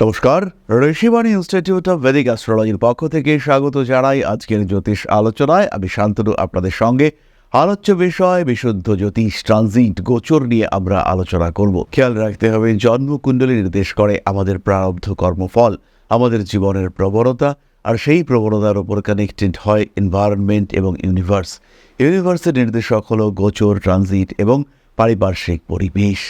নমস্কার, Rishibani institute of Vedic অ্যাস্ট্রোলজির পক্ষ থেকে স্বাগত জানাই আজকের জ্যোতিষ আলোচনায়। আমি শান্তনু আপনাদের সঙ্গে। আলোচ্য বিষয় বিশুদ্ধ জ্যোতিষ ট্রানজিট গোচর নিয়ে আমরা আলোচনা করব। খেয়াল রাখতে হবে, জন্মকুণ্ডলী নির্দেশ করে আমাদের প্রারব্ধ কর্মফল, আমাদের জীবনের প্রবণতা, আর সেই প্রবণতার উপর কানেক্টেড হয় এনভায়রনমেন্ট এবং ইউনিভার্স। ইউনিভার্সের নির্দেশক হলো গোচর, ট্রানজিট এবং পারিপার্শ্বিক পরিবেশ।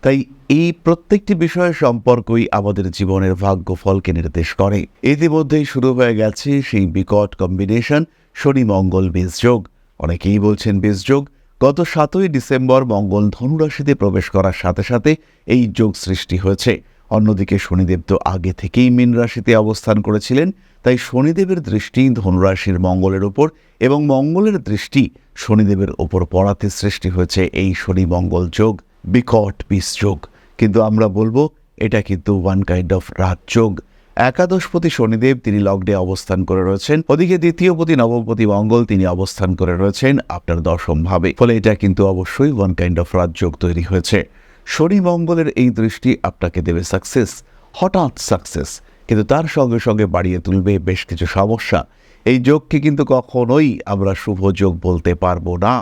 তাই এই প্রত্যেকটি বিষয়ের সম্পর্কই আমাদের জীবনের ভাগ্যফলকে নির্দেশ করে। ইতিমধ্যেই শুরু হয়ে গেছে সেই বিকট কম্বিনেশন শনি মঙ্গল বীজযোগ। অনেকেই বলছেন বীজযোগ। গত 7ই ডিসেম্বর মঙ্গল ধনুরাশিতে প্রবেশ করার সাথে সাথে এই যোগ সৃষ্টি হয়েছে। অন্যদিকে শনিদেব তো আগে থেকেই মীন রাশিতে অবস্থান করেছিলেন, তাই শনিদেবের দৃষ্টি ধনুরাশির মঙ্গলের উপর এবং মঙ্গলের দৃষ্টি শনিদেবের ওপর পড়াতে সৃষ্টি হয়েছে এই শনি মঙ্গল যোগ, বিকট বীজযোগ। কিন্তু আমরা বলবো এটা কিন্তু ওয়ান কাইন্ড অফ রাজযোগ। একাদশপতি শনিদেব তিনি লগ্নে অবস্থান করে রয়েছেন, ওদিকে দ্বিতীয়পতি নবমপতি মঙ্গল তিনি অবস্থান করে রয়েছেন আপনার দশম ভাবে। ফলে এটা কিন্তু অবশ্যই ওয়ান কাইন্ড অফ রাজযোগ তৈরি হয়েছে। শনি মঙ্গলের এই দৃষ্টি আপনাকে দেবে সাকসেস, হঠাৎ সাকসেস, কিন্তু তার সঙ্গে সঙ্গে বাড়িয়ে তুলবে বেশ কিছু সমস্যা। এই যোগকে কিন্তু কখনোই আমরা শুভ যোগ বলতে পারবো না।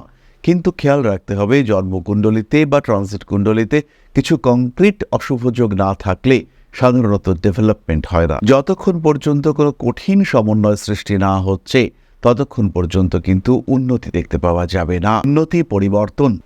কিন্তু খেয়াল রাখতে হবে, জন্মকুণ্ডলিতে বা ট্রানজিট কুণ্ডলিতে কিছু কংক্রিট অশুভ যোগ না থাকলে সাধারণত ডেভেলপমেন্ট হয় না। যতক্ষণ পর্যন্ত কোনো কঠিন সমন্বয় সৃষ্টি না হচ্ছে ততক্ষণ পর্যন্ত কিন্তু উন্নতি দেখতে পাওয়া যাবে না। উন্নতি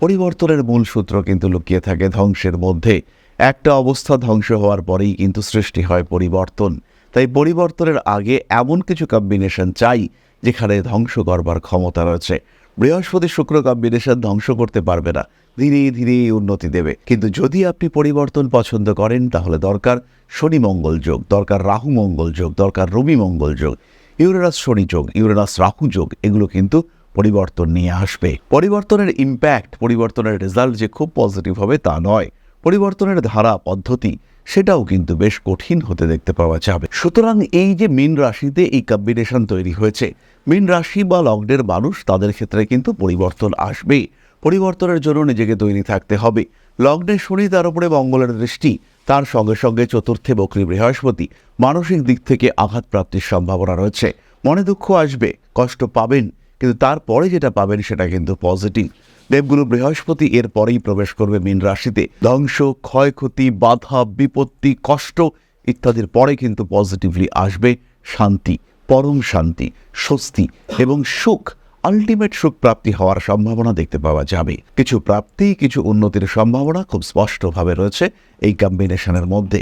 পরিবর্তনের মূল সূত্র কিন্তু লুকিয়ে থাকে ধ্বংসের মধ্যে। একটা অবস্থা ধ্বংস হওয়ার পরেই কিন্তু সৃষ্টি হয় পরিবর্তন। তাই পরিবর্তনের আগে এমন কিছু কম্বিনেশন চাই যেখানে ধ্বংস করবার ক্ষমতা রয়েছে। বৃহস্পতি শুক্র কম্বিনেশন ধ্বংস করতে পারবে না, ধীরে ধীরে উন্নতি দেবে। কিন্তু যদি আপনি পরিবর্তন পছন্দ করেন তাহলে দরকার শনি মঙ্গল যোগ, দরকার রাহু মঙ্গল যোগ, দরকার রবি মঙ্গল যোগ, ইউরেনাস শনি যোগ, ইউরেনাস রাহু যোগ। এগুলো কিন্তু পরিবর্তন নিয়ে আসবে। পরিবর্তনের ইম্প্যাক্ট, পরিবর্তনের রেজাল্ট যে খুব পজিটিভ হবে তা নয়। পরিবর্তনের ধারা পদ্ধতি সেটাও কিন্তু বেশ কঠিন হতে দেখতে পাওয়া যাবে। সুতরাং এই যে মীন রাশিতে এই কম্বিনেশন তৈরি হয়েছে, মীন রাশি বা লগ্নের মানুষ তাদের ক্ষেত্রে কিন্তু পরিবর্তন আসবে। পরিবর্তনের জন্য নিজেকে তৈরি থাকতে হবে। লগ্নে শনি, তার উপরে মঙ্গলের দৃষ্টি, তার সঙ্গে সঙ্গে চতুর্থে বক্রী বৃহস্পতি। মানসিক দিক থেকে আঘাত প্রাপ্তির সম্ভাবনা রয়েছে। মনে দুঃখ আসবে, কষ্ট পাবেন, কিন্তু তারপরে যেটা পাবেন সেটা কিন্তু পজিটিভ। দেবগুরু বৃহস্পতি এর পরেই প্রবেশ করবে মীন রাশিতে। ধ্বংস, ক্ষয়ক্ষতি, বাধা, বিপত্তি, কষ্ট ইত্যাদির পরে কিন্তু পজিটিভলি আসবে শান্তি, পরম শান্তি, স্বস্তি এবং সুখ। আলটিমেট সুখ প্রাপ্তি হওয়ার সম্ভাবনা দেখতে পাওয়া যাবে। কিছু প্রাপ্তি, কিছু উন্নতির সম্ভাবনা খুব স্পষ্টভাবে রয়েছে এই কম্বিনেশনের মধ্যে।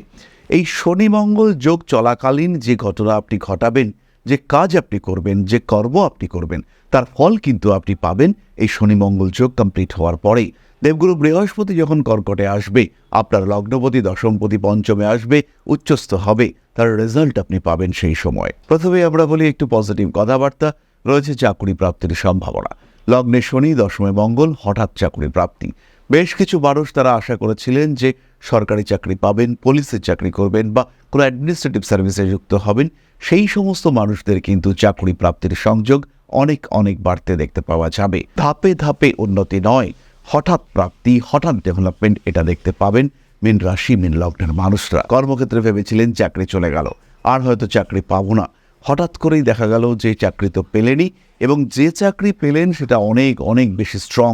এই শনি মঙ্গল যোগ চলাকালীন যে ঘটনা আপনি ঘটাবেন, যে কাজ আপনি করবেন, যে কর্ম আপনি করবেন, তার ফল কিন্তু আপনি পাবেন এই শনি মঙ্গল যোগ কমপ্লিট হওয়ার পরেই। দেবগুরু বৃহস্পতি যখন কর্কটে আসবে, আপনার লগ্নপতি দশমপতি পঞ্চমে আসবে, উচ্চস্থ হবে, তার রেজাল্ট আপনি পাবেন সেই সময়। প্রথমে আমরা বলি একটু পজিটিভ কথাবার্তা। রয়েছে চাকরি প্রাপ্তির সম্ভাবনা। লগ্নে শনি, দশমে মঙ্গল, হঠাৎ চাকরি প্রাপ্তি। বেশ কিছু মানুষ তারা আশা করেছিলেন যে সরকারি চাকরি পাবেন, পুলিশের চাকরি করবেন বা কোনো অ্যাডমিনিস্ট্রেটিভ সার্ভিসে যুক্ত হবেন। সেই সমস্ত মানুষদের কিন্তু চাকরি প্রাপ্তির সংযোগ অনেক অনেক বাড়তে দেখতে পাওয়া যাবে। ধাপে ধাপে উন্নতি নয়, হঠাৎ প্রাপ্তি, হঠাৎ ডেভেলপমেন্ট এটা দেখতে পাবেন মীন রাশি, মীন লগ্নের মানুষরা। কর্মক্ষেত্রে ভেবেছিলেন চাকরি চলে গেল, আর হয়তো চাকরি পাবো না, হঠাৎ করেই দেখা গেল যে চাকরি তো পেলেনই, এবং যে চাকরি পেলেন সেটা অনেক অনেক বেশি স্ট্রং।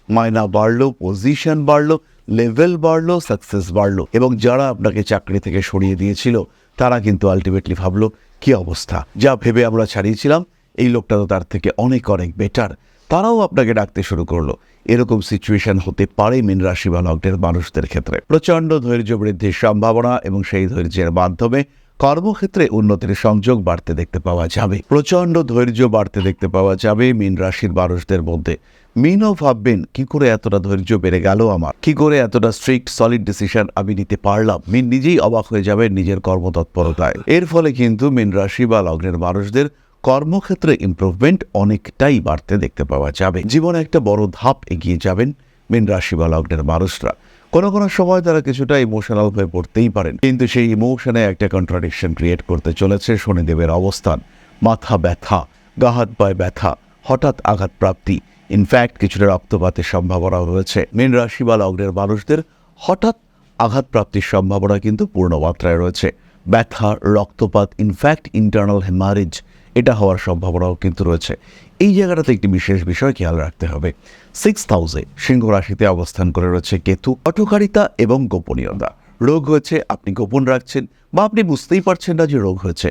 মায়না বাড়লো, পজিশন বাড়লো, লেভেল বাড়লো, সাকসেস বাড়লো। এবং যারা আপনাকে চাকরি থেকে সরিয়ে দিয়েছিল তারা কিন্তু আলটিমেটলি ভাবলো, কি অবস্থা, যা ভেবে আমরা ছাড়িয়েছিলাম এই লোকটা তো তার থেকে অনেক অনেক বেটার। তারাও আপনাকে ডাকতে শুরু করলো। এরকম সিচুয়েশন হতে পারে মীন রাশি বা লগ্নের মানুষদের ক্ষেত্রে। প্রচণ্ড ধৈর্য বৃদ্ধির সম্ভাবনা এবং সেই ধৈর্যের মাধ্যমে কর্মক্ষেত্রে উন্নতির সংযোগ বাড়তে দেখতে পাওয়া যাবে। প্রচণ্ড ধৈর্য বাড়তে দেখতে পাওয়া যাবে মীন রাশির মানুষদের মধ্যে। মীনও ভাববেন, কি করে এতটা ধৈর্য বেড়ে গেল আমার, কি করে এতটা স্ট্রিক্ট সলিড ডিসিশন আমি নিতে পারলাম। মীন নিজেই অবাক হয়ে যাবে নিজের কর্মতৎপরতায়। এর ফলে কিন্তু মীন রাশি বা লগ্নের মানুষদের কর্মক্ষেত্রে ইমপ্রুভমেন্ট অনেকটাই বাড়তে দেখতে পাওয়া যাবে। জীবনে একটা বড় ধাপ এগিয়ে যাবেন মীন রাশি বা লগ্নের মানুষরা। কোনো কোনো সময় তারা কিছুটা ইমোশনাল হয়ে পড়তেই পারেন, কিন্তু সেই ইমোশনে একটা কন্ট্রাডিকশন ক্রিয়েট করতে চলেছে শনিদেবের অবস্থান। মাথা ব্যথা, গা হাত পায়ে ব্যথা, হঠাৎ আঘাত প্রাপ্তি, ইনফ্যাক্ট কিছুটা রক্তপাতের সম্ভাবনাও রয়েছে। মীন রাশি বা লগ্নের মানুষদের হঠাৎ আঘাত প্রাপ্তির সম্ভাবনা কিন্তু পূর্ণ মাত্রায় রয়েছে। ব্যথা, রক্তপাত, ইনফ্যাক্ট ইন্টারনাল হেমারেজ এটা হওয়ার সম্ভাবনাও কিন্তু রয়েছে। এই জায়গাটাতে একটি বিশেষ বিষয় খেয়াল রাখতে হবে। 6th হাউসে সিংহ রাশিতে অবস্থান করে রয়েছে কেতু। হঠকারিতা এবং গোপনীয়তা, রোগ হয়েছে আপনি গোপন রাখছেন বা আপনি বুঝতেই পারছেন না যে রোগ হয়েছে।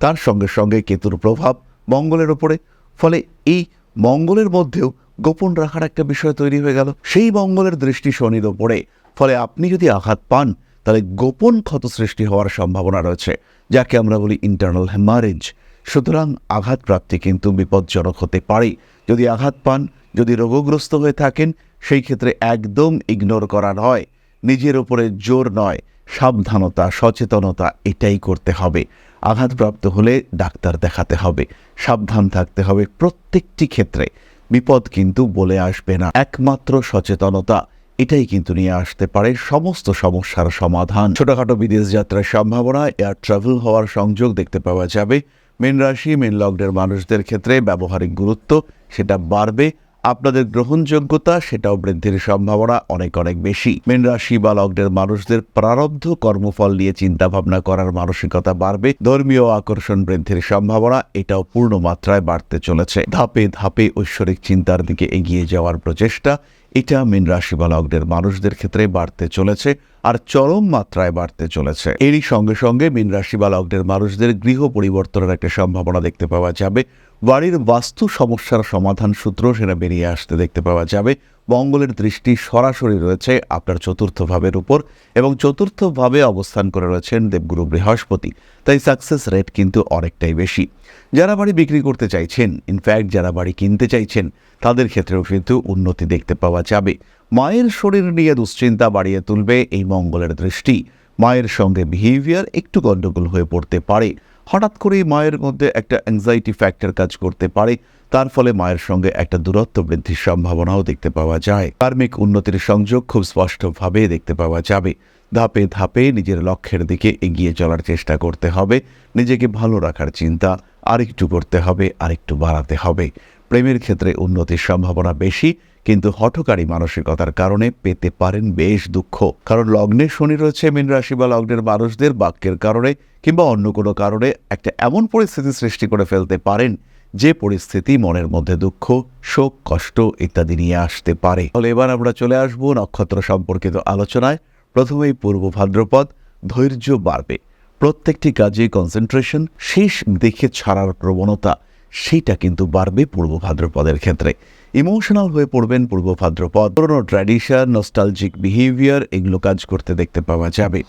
তার সঙ্গে সঙ্গে কেতুর প্রভাব মঙ্গলের ওপরে, ফলে এই মঙ্গলের মধ্যেও গোপন রাখার একটা বিষয় তৈরি হয়ে গেল। সেই মঙ্গলের দৃষ্টি শনির ওপরে, ফলে আপনি যদি আঘাত পান তাহলে গোপন ক্ষত সৃষ্টি হওয়ার সম্ভাবনা রয়েছে, যাকে আমরা বলি ইন্টারনাল হেমারেজ। সুতরাং আঘাত প্রাপ্তি কিন্তু বিপজ্জনক হতে পারে। যদি আঘাত পান, যদি রোগগ্রস্ত হয়ে থাকেন, সেই ক্ষেত্রে একদম ইগনোর করা নয়, নিজের উপরে জোর নয়, সাবধানতা, সচেতনতা এটাই করতে হবে। আঘাতপ্রাপ্ত হলে ডাক্তার দেখাতে হবে, সাবধান থাকতে হবে। প্রত্যেকটি ক্ষেত্রে বিপদ কিন্তু বলে আসবে না, একমাত্র সচেতনতা এটাই কিন্তু নিয়ে আসতে পারে সমস্ত সমস্যার সমাধান। ছোটখাটো বিদেশ যাত্রার সম্ভাবনা, এয়ার ট্রাভেল হওয়ার সংযোগ দেখতে পাওয়া যাবে। মীন রাশি, মীন লগ্নের মানুষদের ক্ষেত্রে ব্যবহারিক গুরুত্ব সেটা বাড়বে, আপনাদের গ্রহণযোগ্যতা সেটাও বৃদ্ধির সম্ভাবনা অনেক অনেক বেশি। মীন রাশি বা লগ্নের মানুষদের প্রারব্ধ কর্মফল নিয়ে চিন্তা ভাবনা করার মানসিকতা বাড়বে। ধর্মীয় আকর্ষণ বৃদ্ধির সম্ভাবনা এটাও পূর্ণ মাত্রায় বাড়তে চলেছে। ধাপে ধাপে ঐশ্বরিক চিন্তার দিকে এগিয়ে যাওয়ার প্রচেষ্টা এটা মীন রাশি বা লগ্নের মানুষদের ক্ষেত্রে বাড়তে চলেছে, আর চরম মাত্রায় বাড়তে চলেছে। এরই সঙ্গে সঙ্গে মীন রাশি বা লগ্নের মানুষদের গৃহ পরিবর্তনের একটা সম্ভাবনা দেখতে পাওয়া যাবে। বাড়ির বাস্তু সমস্যার সমাধান সূত্র সেটা বেরিয়ে আসতে দেখতে পাওয়া যাবে। মঙ্গলের দৃষ্টি সরাসরি রয়েছে আপনার চতুর্থ ভাবের উপর, এবং চতুর্থ ভাবে অবস্থান করে রয়েছেন দেবগুরু বৃহস্পতি। তাই সাকসেস রেট কিন্তু অনেকটাই বেশি। যারা বাড়ি বিক্রি করতে চাইছেন, ইনফ্যাক্ট যারা বাড়ি কিনতে চাইছেন, তাদের ক্ষেত্রেও কিন্তু উন্নতি দেখতে পাওয়া যাবে। মায়ের শরীর নিয়ে দুশ্চিন্তা বাড়িয়ে তুলবে এই মঙ্গলের দৃষ্টি। মায়ের সঙ্গে বিহেভিয়ার একটু গণ্ডগোল হয়ে পড়তে পারে। হঠাৎ করেই মায়ের মধ্যে একটা অ্যাংজাইটি ফ্যাক্টর কাজ করতে পারে, তার ফলে মায়ের সঙ্গে একটা দূরত্ব বৃদ্ধির সম্ভাবনাও দেখতে পাওয়া যায়। কার্মিক উন্নতির সংযোগ খুব স্পষ্টভাবে দেখতে পাওয়া যাবে। ধাপে ধাপে নিজের লক্ষ্যের দিকে এগিয়ে চলার চেষ্টা করতে হবে। নিজেকে ভালো রাখার চিন্তা আরেকটু করতে হবে, আরেকটু বাড়াতে হবে। প্রেমের ক্ষেত্রে উন্নতির সম্ভাবনা বেশি, কিন্তু হঠকারী মানসিকতার কারণে পেতে পারেন বেশ দুঃখ। কারণ লগ্নে শনি রয়েছে মীন রাশি বা লগ্নের মানুষদের বাক্যের কারণে কিংবা অন্য কোনো কারণে একটা এমন পরিস্থিতি সৃষ্টি করে ফেলতে পারেন, যে পরিস্থিতি মনের মধ্যে দুঃখ, শোক, কষ্ট ইত্যাদি নিয়ে আসতে পারে। ফলে এবার আমরা চলে আসবো নক্ষত্র সম্পর্কিত আলোচনায়। প্রথমেই পূর্ব ভাদ্রপদ। ধৈর্য বাড়বে, প্রত্যেকটি কাজে কনসেন্ট্রেশন, শেষ দেখে ছাড়ার প্রবণতা সেটা কিন্তু বাড়বে পূর্ব ভাদ্রপদের ক্ষেত্রে। ইমোশনাল হয়ে পড়বেন পূর্ব ভাদ্রপদ। পুরনো ট্র্যাডিশন, নস্টালজিক বিহেভিয়ার এগুলো কাজ করতে দেখতে পাওয়া যাবে।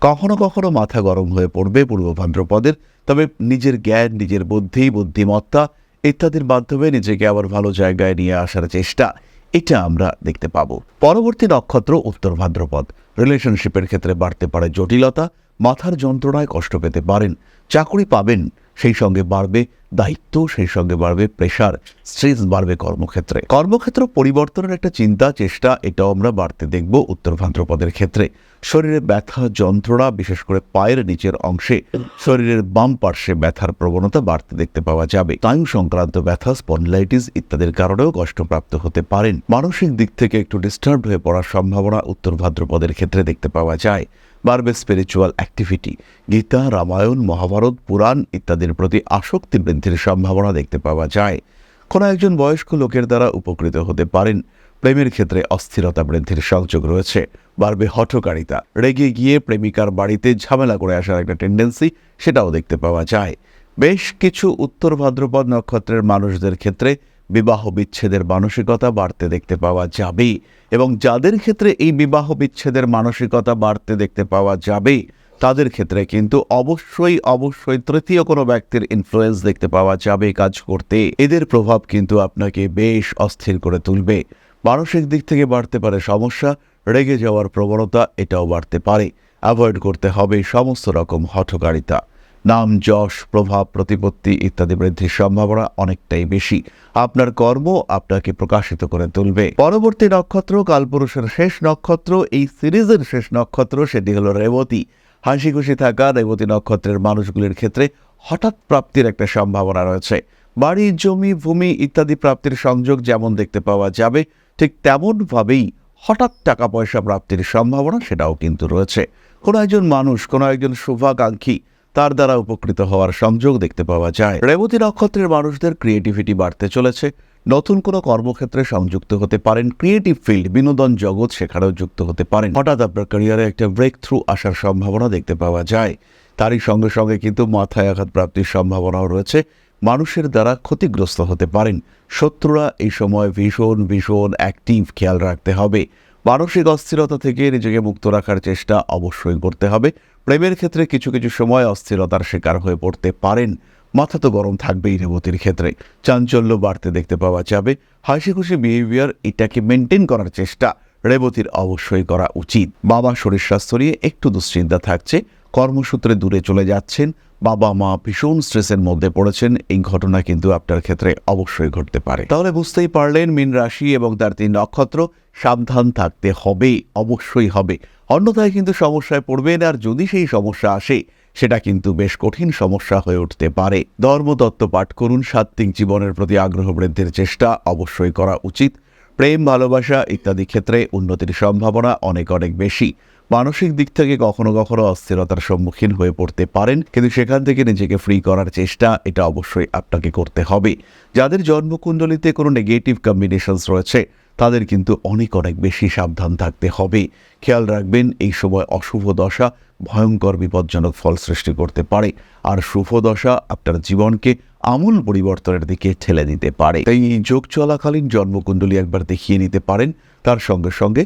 কখনো কখনো মাথা গরম হয়ে পড়বে পূর্ব ভাদ্রপদের, তবে নিজের জ্ঞান, নিজের বুদ্ধি, বুদ্ধিমত্তা ইত্যাদির মাধ্যমে নিজেকে আবার ভালো জায়গায় নিয়ে আসার চেষ্টা এটা আমরা দেখতে পাবো। পরবর্তী নক্ষত্র উত্তর ভাদ্রপদ। রিলেশনশিপের ক্ষেত্রে বাড়তে পারে জটিলতা, মাথার যন্ত্রণায় কষ্ট পেতে পারেন। চাকরি পাবেন, সেই সঙ্গে বাড়বে দায়িত্ব, সেই সঙ্গে বাড়বে প্রেশার, স্ট্রেস বাড়বে কর্মক্ষেত্র পরিবর্তনের একটা চিন্তা, চেষ্টা এটাও আমরা বাড়তে দেখব উত্তর ভাদ্রপদের ক্ষেত্রে। শরীরে ব্যথা, যন্ত্রণা, বিশেষ করে পায়ের নিচের অংশে, শরীরের বাম পার্শ্বে ব্যথার প্রবণতা বাড়তে দেখতে পাওয়া যাবে। স্নায়ু সংক্রান্ত ব্যথা, স্পন্ডিলাইটিস ইত্যাদির কারণেও কষ্টপ্রাপ্ত হতে পারেন। মানসিক দিক থেকে একটু ডিস্টার্ব হয়ে পড়ার সম্ভাবনা উত্তর ভাদ্রপদের ক্ষেত্রে দেখতে পাওয়া যায়। বাড়বে স্পিরিচুয়াল অ্যাক্টিভিটি, গীতা, রামায়ণ, মহাভারত, পুরাণ ইত্যাদির প্রতি আসক্তি বৃদ্ধির সম্ভাবনা দেখতে পাওয়া যায়। কোনো একজন বয়স্ক লোকের দ্বারা উপকৃত হতে পারেন। প্রেমের ক্ষেত্রে অস্থিরতা বৃদ্ধির সংযোগ রয়েছে। বাড়বে হঠকারিতা, রেগে গিয়ে প্রেমিকার বাড়িতে ঝামেলা করে আসার একটা টেন্ডেন্সি সেটাও দেখতে পাওয়া যায়। বেশ কিছু উত্তর ভাদ্রপদ নক্ষত্রের মানুষদের ক্ষেত্রে বিবাহ বিচ্ছেদের মানসিকতা বাড়তে দেখতে পাওয়া যাবে, এবং যাদের ক্ষেত্রে এই বিবাহ বিচ্ছেদের মানসিকতা বাড়তে দেখতে পাওয়া যাবে তাদের ক্ষেত্রে কিন্তু অবশ্যই তৃতীয় কোনো ব্যক্তির ইনফ্লুয়েন্স দেখতে পাওয়া যাবে কাজ করতে। এদের প্রভাব কিন্তু আপনাকে বেশ অস্থির করে তুলবে। মানসিক দিক থেকে বাড়তে পারে সমস্যা, রেগে যাওয়ার প্রবণতা এটাও বাড়তে পারে। অ্যাভয়েড করতে হবে সমস্ত রকম হঠকারিতা। নাম, যশ, প্রভাব, প্রতিপত্তি ইত্যাদি বৃদ্ধির সম্ভাবনা অনেকটাই বেশি। আপনার কর্ম আপনাকে প্রকাশিত করে তুলবে। পরবর্তী নক্ষত্র কালপুরুষের শেষ নক্ষত্র, এই সিরিজের শেষ নক্ষত্র, সেটি হলো রেবতী। হাসি খুশি থাকা রেবতী নক্ষত্রের মানুষগুলির ক্ষেত্রে হঠাৎ প্রাপ্তির একটা সম্ভাবনা রয়েছে। বাড়ি, জমি, ভূমি ইত্যাদি প্রাপ্তির সংযোগ যেমন দেখতে পাওয়া যাবে, ঠিক তেমনভাবেই হঠাৎ টাকা পয়সা প্রাপ্তির সম্ভাবনা সেটাও কিন্তু রয়েছে। কোনো একজন মানুষ, কোনো একজন শুভাকাঙ্ক্ষী তার দ্বারা উপকৃত হওয়ার সংযোগ দেখতে পাওয়া যায়। রেবতী নক্ষত্রের মানুষদের ক্রিয়েটিভিটি বাড়তে চলেছে। নতুন কোনো কর্মক্ষেত্রে সংযুক্ত হতে পারেন, ক্রিয়েটিভ ফিল্ড, বিনোদন জগৎ সেখানেও যুক্ত হতে পারেন। হঠাৎ আপনার ক্যারিয়ারে একটা ব্রেক থ্রু আসার সম্ভাবনা দেখতে পাওয়া যায়। তারই সঙ্গে সঙ্গে কিন্তু মাথায় আঘাত প্রাপ্তির সম্ভাবনাও রয়েছে। মানুষের দ্বারা ক্ষতিগ্রস্ত হতে পারেন। শত্রুরা এই সময় ভীষণ ভীষণ অ্যাক্টিভ, খেয়াল রাখতে হবে। মানসিক অস্থিরতা থেকে নিজেকে মুক্ত রাখার চেষ্টা অবশ্যই করতে হবে। প্রেমের ক্ষেত্রে কিছু কিছু সময় অস্থিরতার শিকার হয়ে পড়তে পারেন। মাথা তো গরম থাকবেই রেবতীর ক্ষেত্রে। চাঞ্চল্য বাড়তে দেখতে পাওয়া যাবে। হাসি খুশি বিহেভিয়ার এটাকে মেনটেন করার চেষ্টা রেবতীর অবশ্যই করা উচিত। বাবা শরীর স্বাস্থ্য নিয়ে একটু দুশ্চিন্তা থাকছে। কর্মসূত্রে দূরে চলে যাচ্ছেন, বাবা মা ভীষণ স্ট্রেসের মধ্যে পড়েছেন, এই ঘটনা কিন্তু আপনার ক্ষেত্রে অবশ্যই ঘটতে পারে। তাহলে বুঝতেই পারলেন মীন রাশি এবং তার 3 নক্ষত্র, সাবধান থাকতে হবে, অবশ্যই হবে। অন্যথায় কিন্তু সমস্যায় পড়বেন, আর যদি সেই সমস্যা আসে সেটা কিন্তু বেশ কঠিন সমস্যা হয়ে উঠতে পারে। ধর্মতত্ত্ব পাঠ করুন, সাত্ত্বিক জীবনের প্রতি আগ্রহ বৃদ্ধির চেষ্টা অবশ্যই করা উচিত। প্রেম, ভালোবাসা ইত্যাদি ক্ষেত্রে উন্নতির সম্ভাবনা অনেক অনেক বেশি। মানসিক দিক থেকে কখনো কখনো অস্থিরতার সম্মুখীন হয়ে পড়তে পারেন, কিন্তু সেখান থেকে নিজেকে ফ্রি করার চেষ্টা এটা অবশ্যই আপনাকে করতে হবে। যাদের জন্মকুণ্ডলিতে কোনো নেগেটিভ কম্বিনেশনস রয়েছে তাদের কিন্তু অনেক অনেক বেশি সাবধান থাকতে হবে। খেয়াল রাখবেন এই সময় অশুভ দশা ভয়ঙ্কর বিপজ্জনক ফল সৃষ্টি করতে পারে, আর শুভ দশা আপনার জীবনকে আমূল পরিবর্তনের দিকে ঠেলে দিতে পারে। তাই এই যোগ চলাকালীন জন্মকুণ্ডলী একবার দেখিয়ে নিতে পারেন। তার সঙ্গে সঙ্গে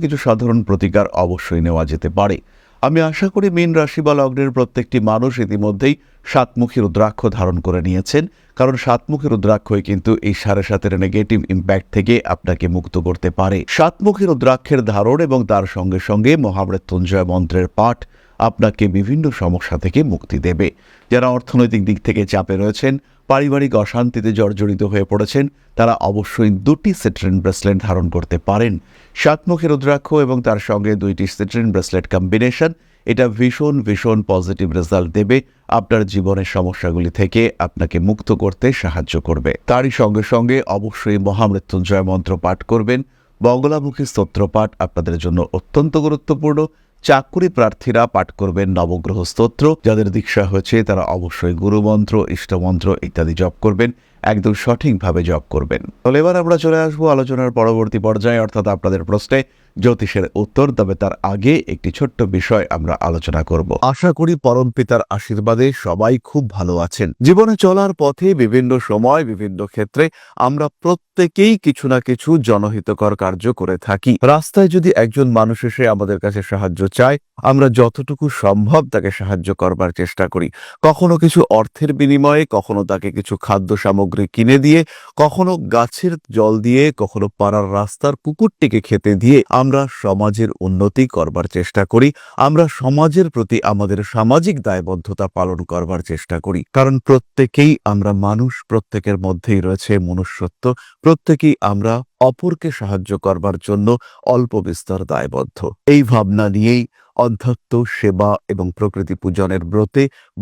কিছু সাধারণ প্রতিকার অবশ্যই নেওয়া যেতে পারে। আমি আশা করি মীন রাশি বা লগ্নের প্রত্যেকটি মানুষ ইতিমধ্যেই সাতমুখী রুদ্রাক্ষ ধারণ করে নিয়েছেন, কারণ সাতমুখী রুদ্রাক্ষই কিন্তু এই 7.5-এর নেগেটিভ ইম্প্যাক্ট থেকে আপনাকে মুক্ত করতে পারে। সাতমুখী রুদ্রাক্ষের ধারণ এবং তার সঙ্গে সঙ্গে মহামৃত্যুঞ্জয় মন্ত্রের পাঠ আপনাকে বিভিন্ন সমস্যা থেকে মুক্তি দেবে। যারা অর্থনৈতিক দিক থেকে চাপে রয়েছেন, পারিবারিক অশান্তিতে জর্জরিত হয়ে পড়েছেন, তারা অবশ্যই 2টি সিট্রিন ব্রেসলেট ধারণ করতে পারেন। সাতমুখী রুদ্রাক্ষ এবং তার সঙ্গে 2টি সিট্রিন ব্রেসলেট কম্বিনেশন এটা ভীষণ ভীষণ পজিটিভ রেজাল্ট দেবে। আপনার জীবনের সমস্যাগুলি থেকে আপনাকে মুক্ত করতে সাহায্য করবে। তারই সঙ্গে সঙ্গে অবশ্যই মহামৃত্যুঞ্জয় মন্ত্র পাঠ করবেন। বগলামুখী স্তোত্র পাঠ আপনাদের জন্য অত্যন্ত গুরুত্বপূর্ণ। চাকরি প্রার্থীরা পাঠ করবেন নবগ্রহ স্তোত্র। যাদের দীক্ষা হয়েছে তারা অবশ্যই গুরুমন্ত্র, ইষ্টমন্ত্র ইত্যাদি জপ করবেন, একদম সঠিকভাবে জপ করবেন। তাহলে এবার আমরা চলে আসবো আলোচনার পরবর্তী পর্যায়ে, অর্থাৎ আপনাদের প্রশ্নে জ্যোতিষের উত্তর। তবে তার আগে একটি ছোট্ট বিষয় আমরা আলোচনা করব। আশা করি পরম পিতার আশীর্বাদে সবাই খুব ভালো আছেন। জীবনে চলার পথে বিভিন্ন সময় বিভিন্ন ক্ষেত্রে আমরা প্রত্যেকেই কিছু না কিছু জনহিতকর কার্য করে থাকি। রাস্তায় যদি একজন মানুষ এসে আমাদের কাছে সাহায্য চায়, আমরা যতটুকু সম্ভব তাকে সাহায্য করবার চেষ্টা করি। কখনো কিছু অর্থের বিনিময়ে, কখনো তাকে কিছু খাদ্য সামগ্রী কিনে দিয়ে, কখনো গাছের জল দিয়ে, কখনো পাড়ার রাস্তার কুকুরটিকে খেতে দিয়ে আমরা সমাজের উন্নতি করবার চেষ্টা করি। আমরা সমাজের প্রতি আমাদের সামাজিক দায়বদ্ধতা পালন করবার চেষ্টা করি, কারণ প্রত্যেকেই আমরা মানুষ, প্রত্যেকের মধ্যেই রয়েছে মনুষ্যত্ব, প্রত্যেকেই আমরা অপরকে সাহায্য করবার জন্য অল্প বিস্তর দায়বদ্ধ। এই ভাবনা নিয়েই অধ্যাত্ম, সেবা এবং প্রকৃতি পূজনের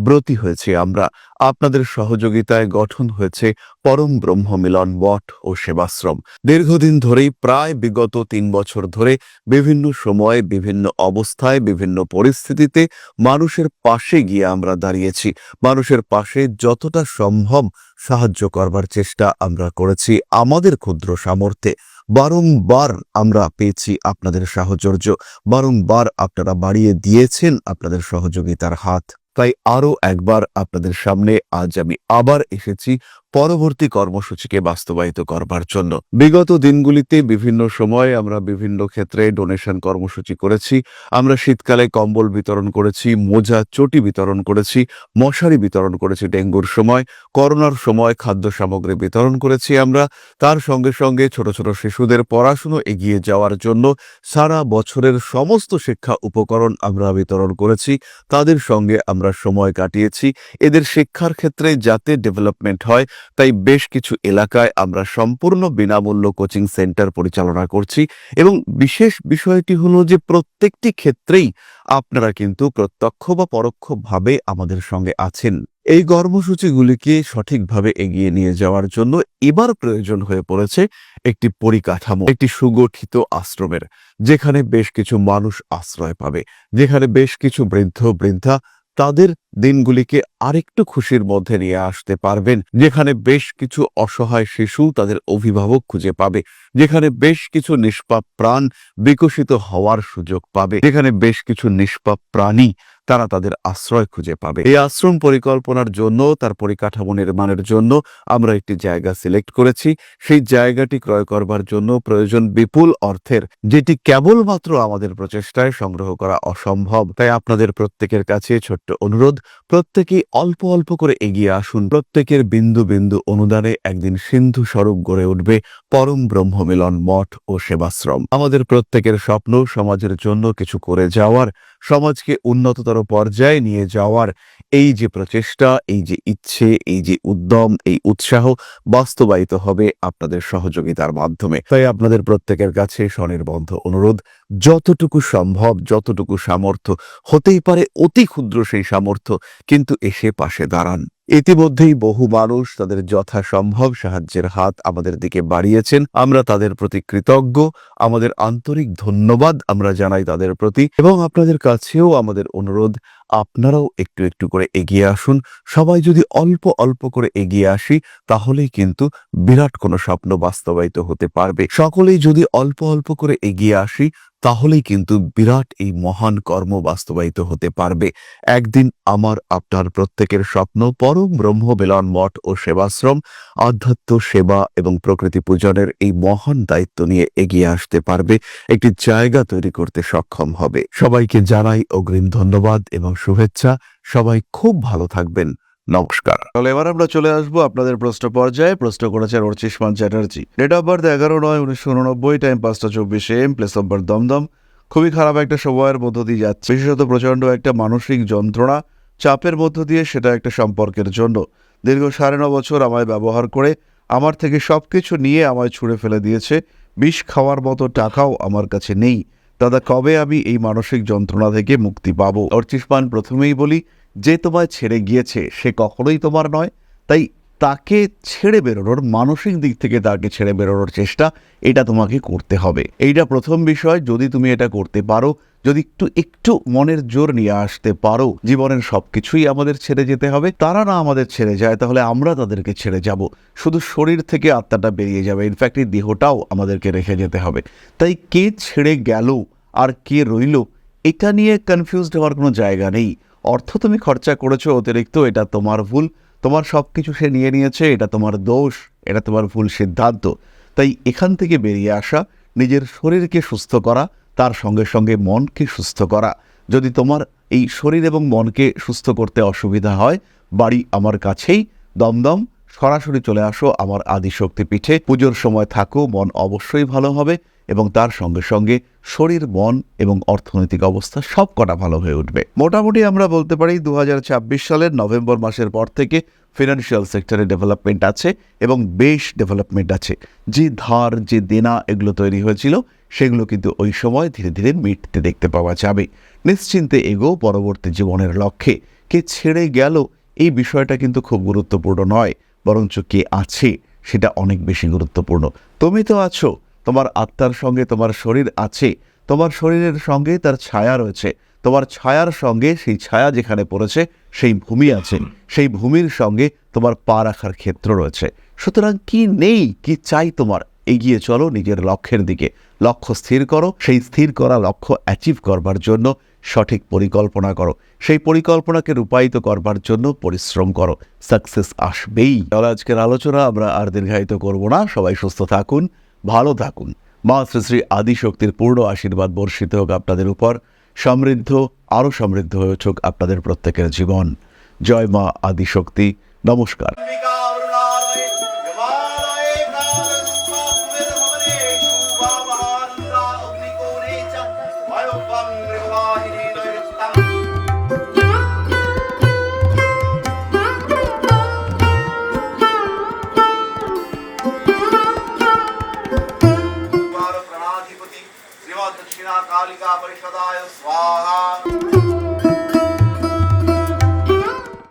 ব্রতী হয়েছে আমরা। আপনাদের সহযোগিতায় গঠন হয়েছে পরম ব্রহ্ম মিলন মঠ ও সেবাশ্রম। দীর্ঘদিন ধরেই, প্রায় বিগত 3 বছর ধরে বিভিন্ন সময়ে, বিভিন্ন অবস্থায়, বিভিন্ন পরিস্থিতিতে মানুষের পাশে গিয়ে আমরা দাঁড়িয়েছি। মানুষের পাশে যতটা সম্ভব সাহায্য করবার চেষ্টা আমরা করেছি আমাদের ক্ষুদ্র সামর্থ্যে। বারংবার আমরা পেয়েছি আপনাদের সাহচর্য, বারংবার আপনারা বাড়িয়ে দিয়েছেন আপনাদের সহযোগিতার হাত। তাই আরও একবার আপনাদের সামনে আজ আমি আবার এসেছি পরবর্তী কর্মসূচিকে বাস্তবায়িত করবার জন্য। বিগত দিনগুলিতে বিভিন্ন সময়ে আমরা বিভিন্ন ক্ষেত্রে ডোনেশন কর্মসূচি করেছি। আমরা শীতকালে কম্বল বিতরণ করেছি, মোজা, চটি বিতরণ করেছি, মশারি বিতরণ করেছি ডেঙ্গুর সময়, করোনার সময় খাদ্য সামগ্রী বিতরণ করেছি আমরা। তার সঙ্গে সঙ্গে ছোট ছোট শিশুদের পড়াশুনো এগিয়ে যাওয়ার জন্য সারা বছরের সমস্ত শিক্ষা উপকরণ আমরা বিতরণ করেছি। তাদের সঙ্গে আমরা সময় কাটিয়েছি। এদের শিক্ষার ক্ষেত্রে যাতে ডেভেলপমেন্ট হয়, তাই বেশ কিছু এলাকায় আমরা সম্পূর্ণ বিনামূল্য কোচিং সেন্টার পরিচালনা করছি। এবং বিশেষ বিষয়টি হলো যে প্রত্যেকটি ক্ষেত্রেই আপনারা কিন্তু প্রত্যক্ষ বা পরোক্ষভাবে আমাদের সঙ্গে আছেন। এই কর্মসূচিগুলিকে সঠিকভাবে এগিয়ে নিয়ে যাওয়ার জন্য এবার প্রয়োজন হয়ে পড়েছে একটি পরিকাঠামো, একটি সুগঠিত আশ্রমের, যেখানে বেশ কিছু মানুষ আশ্রয় পাবে, যেখানে বেশ কিছু বৃদ্ধ বৃদ্ধা তাদের দিনগুলিকে আরেকটু খুশির মধ্যে নিয়ে আসতে পারবেন, যেখানে বেশ কিছু অসহায় শিশু তাদের অভিভাবক খুঁজে পাবে, যেখানে বেশ কিছু নিষ্পাপ প্রাণ বিকশিত হওয়ার সুযোগ পাবে, যেখানে বেশ কিছু নিষ্পাপ প্রাণী তারা তাদের আশ্রয় খুঁজে পাবে। এই আশ্রম পরিকল্পনার জন্য, তার পরিকাঠামো নির্মাণের জন্য আমরা একটি জায়গা সিলেক্ট করেছি। সেই জায়গাটি ক্রয় করবার জন্য প্রয়োজন বিপুল অর্থের, যেটি কেবলমাত্র আমাদের প্রচেষ্টায় সংগ্রহ করা অসম্ভব। তাই আপনাদের প্রত্যেকের কাছে ছোট্ট অনুরোধ, প্রত্যেকেই অল্প অল্প করে এগিয়ে আসুন। প্রত্যেকের বিন্দু বিন্দু অনুদানে একদিন সিন্ধু স্বরূপ গড়ে উঠবে পরম ব্রহ্মমিলন মঠ ও সেবাশ্রম। আমাদের প্রত্যেকের স্বপ্ন সমাজের জন্য কিছু করে যাওয়ার, সমাজকে উন্নততর পর্যায়ে নিয়ে যাওয়ার এই যে প্রচেষ্টা, এই যে ইচ্ছে, এই যে উদ্যম, এই উৎসাহ বাস্তবায়িত হবে আপনাদের সহযোগিতার মাধ্যমে। তাই আপনাদের প্রত্যেকের কাছে স্বনির্বন্ধ অনুরোধ, যতটুকু সম্ভব, যতটুকু সামর্থ্য, হতেই পারে অতি ক্ষুদ্র সেই সামর্থ্য, কিন্তু এসে পাশে দাঁড়ান। ইতিমধ্যেই বহু মানুষ তাদের যথাসম্ভব সাহায্যের হাত আমাদের দিকে বাড়িয়েছেন। আমরা তাদের প্রতি কৃতজ্ঞ, আমাদের আন্তরিক ধন্যবাদ আমরা জানাই তাদের প্রতি। এবং আপনাদের কাছেও আমাদের অনুরোধ, আপনারাও একটু একটু করে এগিয়ে আসুন। সবাই যদি অল্প অল্প করে এগিয়ে আসি, তাহলেই কিন্তু বিরাট কোনো স্বপ্ন বাস্তবায়িত হতে পারবে। সকলেই যদি অল্প অল্প করে এগিয়ে আসি, তাহলেই কিন্তু বিরাট এই মহান কর্ম বাস্তবায়িত হতে পারবে। একদিন আমার আপনার প্রত্যেকের স্বপ্ন পরম ব্রহ্ম মিলন মঠ ও সেবাশ্রম আধ্যাত্ম সেবা এবং প্রকৃতি পূজনের এই মহান দায়িত্ব নিয়ে এগিয়ে আসতে পারবে, একটি জায়গা তৈরি করতে সক্ষম হবে। সবাইকে জানাই অগ্রিম ধন্যবাদ এবং শুভেচ্ছা। সবাই খুব ভালো থাকবেন। নমস্কার। তাহলে এবার আমরা চলে আসবো আপনাদের প্রশ্ন পর্যায়ে। প্রশ্ন করেছেন Archishman Chatterjee. Date of birth 11/9/1989, time 5:24 AM, place of birth Dum Dum. খুবই খারাপ একটা সময়ের মধ্য দিয়ে যাচ্ছে, বিশেষত প্রচণ্ড একটা মানসিক যন্ত্রণা, চাপের মধ্য দিয়ে, সেটা একটা সম্পর্কের জন্য। দীর্ঘ 9.5 বছর আমায় ব্যবহার করে আমার থেকে সব কিছু নিয়ে আমায় ছুঁড়ে ফেলে দিয়েছে। বিষ খাওয়ার মতো টাকাও আমার কাছে নেই। দাদা, কবে আমি এই মানসিক যন্ত্রণা থেকে মুক্তি পাবো? অর্চিষ্মান, প্রথমেই বলি, যে তোমায় ছেড়ে গিয়েছে সে কখনোই তোমার নয়। তাই তাকে ছেড়ে বেরোনোর, মানসিক দিক থেকে তাকে ছেড়ে বেরোনোর চেষ্টা, এটা তোমাকে করতে হবে। এইটা প্রথম বিষয়। যদি তুমি এটা করতে পারো, যদি একটু একটু মনের জোর নিয়ে আসতে পারো, জীবনের সবকিছুই আমাদের ছেড়ে যেতে হবে, তারা না আমাদের ছেড়ে যায় তাহলে আমরা তাদেরকে ছেড়ে যাব। শুধু শরীর থেকে আত্মাটা বেরিয়ে যাবে, ইনফ্যাক্ট এই দেহটাও আমাদেরকে রেখে যেতে হবে। তাই কে ছেড়ে গেল আর কে রইল, এটা নিয়ে কনফিউজড হওয়ার কোনো জায়গা নেই। অর্থ তুমি খরচা করেছো অতিরিক্ত, এটা তোমার ভুল। তোমার সব কিছু সে নিয়ে নিয়েছে, এটা তোমার দোষ, এটা তোমার ভুল সিদ্ধান্ত। তাই এখান থেকে বেরিয়ে আসা, নিজের শরীরকে সুস্থ করা, তার সঙ্গে সঙ্গে মনকে সুস্থ করা। যদি তোমার এই শরীর এবং মনকে সুস্থ করতে অসুবিধা হয়, বাড়ি আমার কাছেই, দমদম, সরাসরি চলে আসো আমার আদিশক্তি পীঠে। পুজোর সময় থাকো, মন অবশ্যই ভালো হবে এবং তার সঙ্গে সঙ্গে শরীর, মন এবং অর্থনৈতিক অবস্থা সব কটা ভালো হয়ে উঠবে। মোটামুটি আমরা বলতে পারি 2026 সালের নভেম্বর মাসের পর থেকে ফিনান্সিয়াল সেক্টরে ডেভেলপমেন্ট আছে এবং বেশ ডেভেলপমেন্ট আছে। যে ধার, যে দেনা এগুলো তৈরি হয়েছিল, সেগুলো কিন্তু ওই সময় ধীরে ধীরে মিটতে দেখতে পাওয়া যাবে। নিশ্চিন্তে এগো পরবর্তী জীবনের লক্ষ্যে। কে ছেড়ে গেল এই বিষয়টা কিন্তু খুব গুরুত্বপূর্ণ নয়, বরঞ্চ কে আছে সেটা অনেক বেশি গুরুত্বপূর্ণ। তুমি তো আছো, তোমার আত্মার সঙ্গে তোমার শরীর আছে, তোমার শরীরের সঙ্গে তার ছায়া রয়েছে, তোমার ছায়ার সঙ্গে সেই ছায়া যেখানে পড়েছে সেই ভূমি আছে, সেই ভূমির সঙ্গে তোমার পা রাখার ক্ষেত্র রয়েছে। সুতরাং কি নেই, কি চাই তোমার? এগিয়ে চলো নিজের লক্ষ্যের দিকে। লক্ষ্য স্থির করো, সেই স্থির করা লক্ষ্য অ্যাচিভ করবার জন্য সঠিক পরিকল্পনা করো, সেই পরিকল্পনাকে রূপায়িত করবার জন্য পরিশ্রম করো, সাকসেস আসবেই। তাহলে আজকের আলোচনা আমরা আর দীর্ঘায়িত করব না। সবাই সুস্থ থাকুন, ভালো থাকুন। মা শ্রী শ্রী আদিশক্তির পূর্ণ আশীর্বাদ বর্ষিত হোক আপনাদের উপর। সমৃদ্ধ, আরও সমৃদ্ধ হয়ে উঠুক আপনাদের প্রত্যেকের জীবন। জয় মা আদিশক্তি। নমস্কার। दक्षिणा कालिका परिषदाय स्वाहा।